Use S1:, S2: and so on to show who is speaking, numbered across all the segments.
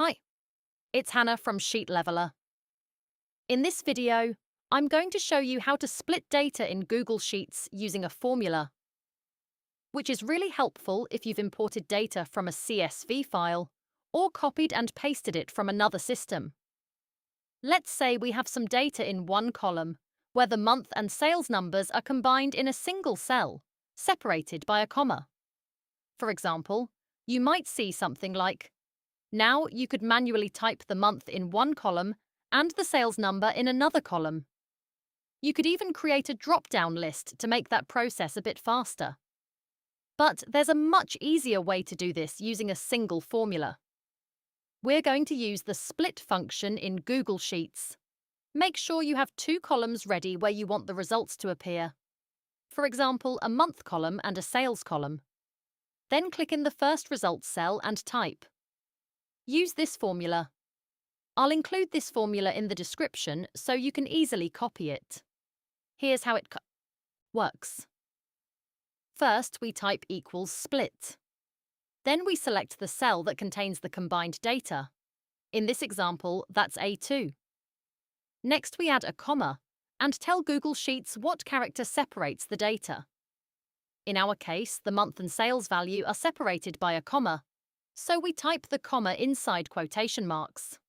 S1: Hi, it's Hannah from Sheet Leveler. In this video, I'm going to show you how to split data in Google Sheets using a formula, which is really helpful if you've imported data from a CSV file or copied and pasted it from another system. Let's say we have some data in one column where the month and sales numbers are combined in a single cell, separated by a comma. For example, you might see something like, now you could manually type the month in one column and the sales number in another column. You could even create a drop-down list to make that process a bit faster. But there's a much easier way to do this using a single formula. We're going to use the split function in Google Sheets. Make sure you have two columns ready where you want the results to appear. For example, a month column and a sales column. Then click in the first results cell and type. Use this formula. I'll include this formula in the description so you can easily copy it. Here's how it works. First, we type equals split. Then we select the cell that contains the combined data. In this example, that's A2. Next, we add a comma and tell Google Sheets what character separates the data. In our case, the month and sales value are separated by a comma, so we type the comma inside quotation marks.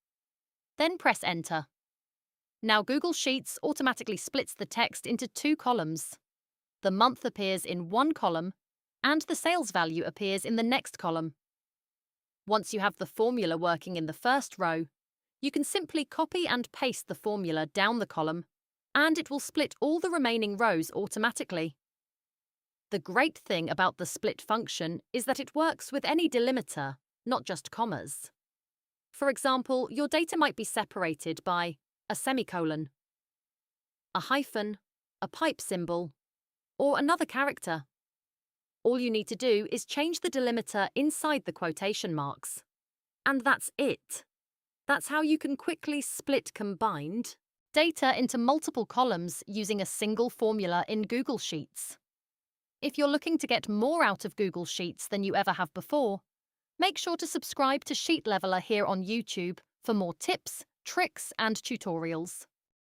S1: Then press Enter. Now Google Sheets automatically splits the text into two columns. The month appears in one column, and the sales value appears in the next column. Once you have the formula working in the first row, you can simply copy and paste the formula down the column, and it will split all the remaining rows automatically. The great thing about the split function is that it works with any delimiter, not just commas. For example, your data might be separated by a semicolon, a hyphen, a pipe symbol, or another character. All you need to do is change the delimiter inside the quotation marks. And that's it. That's how you can quickly split combined data into multiple columns using a single formula in Google Sheets. If you're looking to get more out of Google Sheets than you ever have before, make sure to subscribe to Sheet Leveler here on YouTube for more tips, tricks, and tutorials.